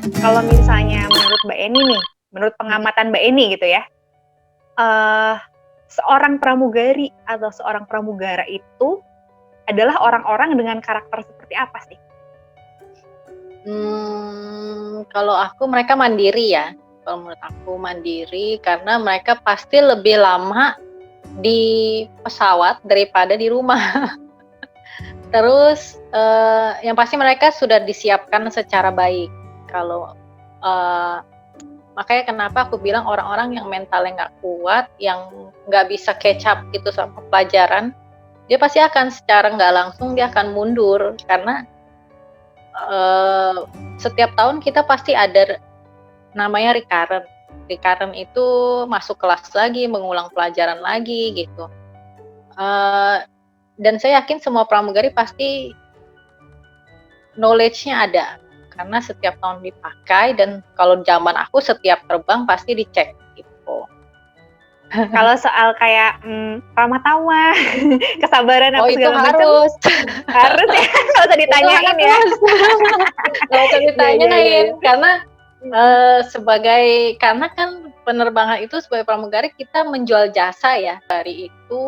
Kalau misalnya menurut Mbak Eni nih, menurut pengamatan Mbak Eni gitu ya, eh seorang pramugari atau seorang pramugara itu adalah orang-orang dengan karakter seperti apa sih? Kalau aku mereka mandiri ya. Kalau menurut aku mandiri karena mereka pasti lebih lama di pesawat daripada di rumah. Terus yang pasti mereka sudah disiapkan secara baik. Kalau makanya kenapa aku bilang orang-orang yang mentalnya nggak kuat, yang nggak bisa catch up gitu sama pelajaran, dia pasti akan secara nggak langsung dia akan mundur karena setiap tahun kita pasti ada namanya recurrent. Recurrent itu masuk kelas lagi, mengulang pelajaran lagi gitu. Dan saya yakin semua pramugari pasti knowledge-nya ada karena setiap tahun dipakai dan kalau zaman aku setiap terbang pasti dicek gitu. Kalau soal kayak ramah tamah, kesabaran apa segala macam, harus ya, nggak usah ditanyain ya. Nggak usah ditanyain karena karena kan penerbangan itu sebagai pramugari kita menjual jasa ya. Dari itu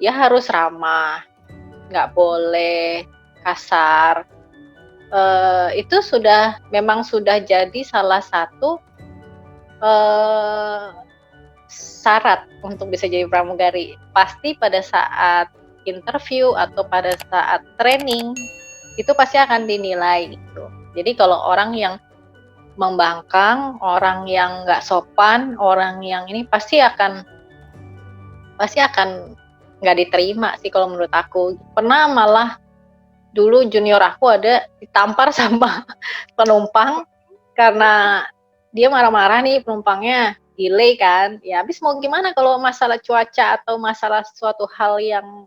ya harus ramah, nggak boleh kasar. Itu memang sudah jadi salah satu syarat untuk bisa jadi pramugari. Pasti pada saat interview atau pada saat training itu pasti akan dinilai gitu. Jadi kalau orang yang membangkang, orang yang nggak sopan, orang yang ini pasti akan nggak diterima sih kalau menurut aku. Pernah malah dulu junior aku ada ditampar sama penumpang karena dia marah-marah nih, penumpangnya delay kan. Ya habis mau gimana kalau masalah cuaca atau masalah suatu hal yang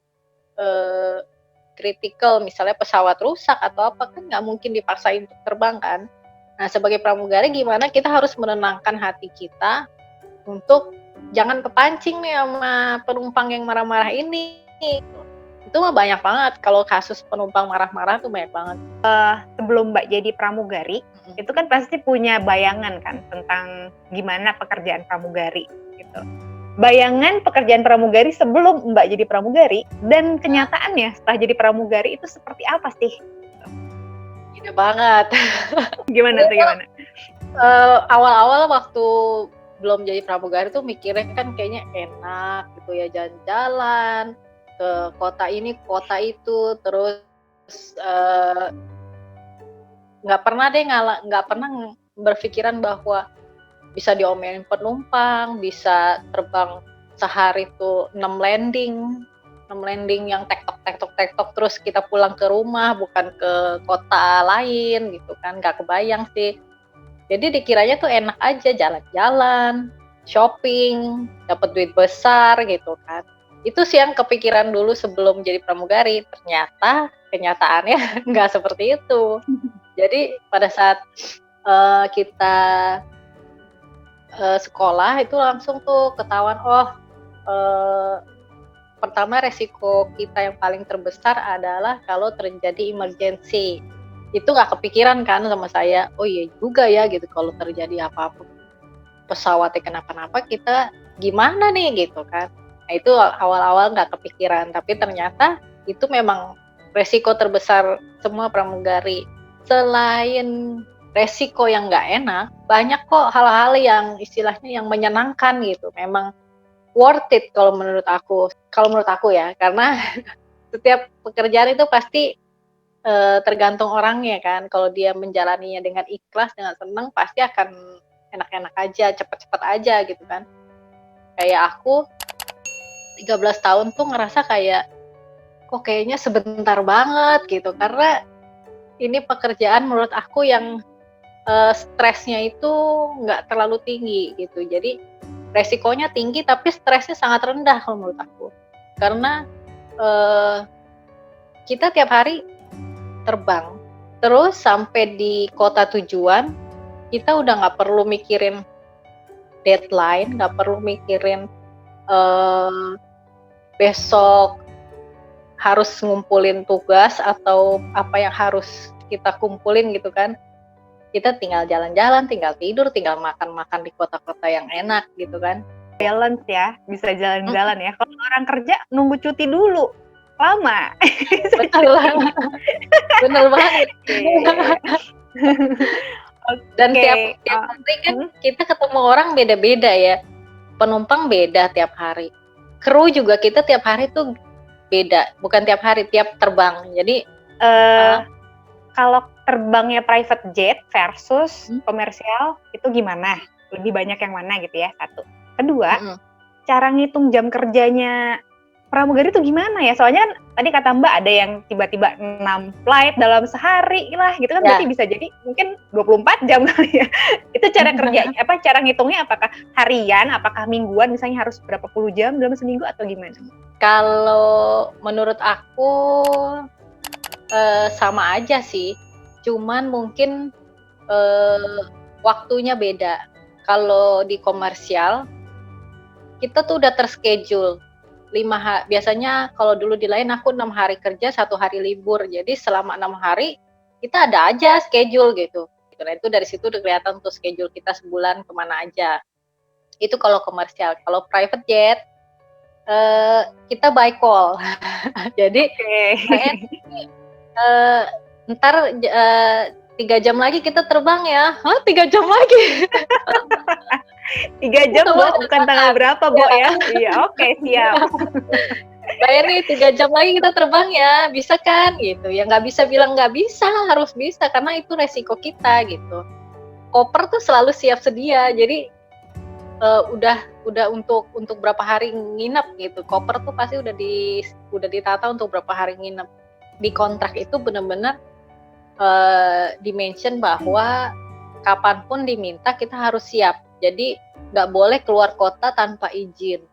kritikal, misalnya pesawat rusak atau apa, kan nggak mungkin dipaksain untuk terbang kan. Nah sebagai pramugari gimana kita harus menenangkan hati kita untuk jangan kepancing nih sama penumpang yang marah-marah ini. Itu mah banyak banget, kalau kasus penumpang marah-marah tuh banyak banget. Sebelum Mbak jadi pramugari, itu kan pasti punya bayangan kan tentang gimana pekerjaan pramugari gitu. Bayangan pekerjaan pramugari sebelum Mbak jadi pramugari dan kenyataannya setelah jadi pramugari itu seperti apa sih? Beda banget. Gimana tuh gimana? Awal-awal waktu belum jadi pramugari tuh mikirnya kan kayaknya enak gitu ya, jalan-jalan ke kota ini kota itu, terus nggak pernah berpikiran bahwa bisa diomelin penumpang, bisa terbang sehari tuh 6 landing yang tektok terus kita pulang ke rumah bukan ke kota lain gitu kan, nggak kebayang sih. Jadi dikiranya tuh enak aja jalan-jalan, shopping, dapat duit besar gitu kan. Itu sih yang kepikiran dulu sebelum jadi pramugari. Ternyata kenyataannya nggak seperti itu. Jadi pada saat kita sekolah itu langsung tuh ketahuan, pertama resiko kita yang paling terbesar adalah kalau terjadi emergency. Itu nggak kepikiran kan sama saya, oh iya juga ya gitu, kalau terjadi apa-apa pesawatnya kenapa-napa kita gimana nih gitu kan. Nah itu awal-awal nggak kepikiran, tapi ternyata itu memang resiko terbesar semua pramugari. Selain resiko yang nggak enak, banyak kok hal-hal yang istilahnya yang menyenangkan gitu. Memang worth it kalau menurut aku ya, karena setiap pekerjaan itu pasti tergantung orangnya kan. Kalau dia menjalaninya dengan ikhlas, dengan senang, pasti akan enak-enak aja, cepet-cepet aja gitu kan. Kayak aku 13 tahun tuh ngerasa kayak kok kayaknya sebentar banget gitu, karena ini pekerjaan menurut aku yang stresnya itu nggak terlalu tinggi gitu. Jadi resikonya tinggi tapi stresnya sangat rendah kalau menurut aku. Karena kita tiap hari terbang, terus sampai di kota tujuan, kita udah nggak perlu mikirin deadline, nggak perlu mikirin besok harus ngumpulin tugas atau apa yang harus kita kumpulin gitu kan. kita tinggal jalan-jalan, tinggal tidur, tinggal makan-makan di kota-kota yang enak gitu kan. Balance ya, bisa jalan-jalan ya. Kalau orang kerja nunggu cuti dulu, lama. Bener banget. Dan Oke, tiap hari kan kita ketemu orang beda-beda ya. Penumpang beda tiap hari. Kru juga kita tiap hari tuh beda. Bukan tiap hari, tiap terbang. Jadi kalau terbangnya private jet versus komersial itu gimana? Lebih banyak yang mana gitu ya? Satu. Kedua, cara ngitung jam kerjanya pramugari itu gimana ya? Soalnya kan tadi kata Mbak ada yang tiba-tiba 6 flight dalam sehari lah gitu kan, berarti bisa jadi mungkin 24 jam kali ya. Itu cara kerja cara ngitungnya apakah harian, apakah mingguan, misalnya harus berapa puluh jam dalam seminggu atau gimana? Kalau menurut aku sama aja sih. Cuman mungkin waktunya beda. Kalau di komersial kita tuh udah terschedule 5 hari. Biasanya kalau dulu di lain aku 6 hari kerja, 1 hari libur. Jadi selama 6 hari kita ada aja schedule gitu. Nah itu dari situ udah kelihatan tuh schedule kita sebulan kemana aja. Itu kalau komersial. Kalau private jet kita by call. Jadi ntar 3 jam lagi kita terbang ya. 3 jam lagi? 3 jam Bo, bukan tanggal berapa Bo ya? Iya, oke, siap. Bayar nih 3 jam lagi kita terbang ya, bisa kan gitu. Ya nggak bisa bilang nggak bisa, harus bisa karena itu resiko kita gitu. Koper tuh selalu siap sedia, jadi udah untuk berapa hari nginep gitu. Koper tuh pasti udah ditata untuk berapa hari nginep. Di kontrak itu benar-benar dimention bahwa kapanpun diminta kita harus siap. Jadi nggak boleh keluar kota tanpa izin.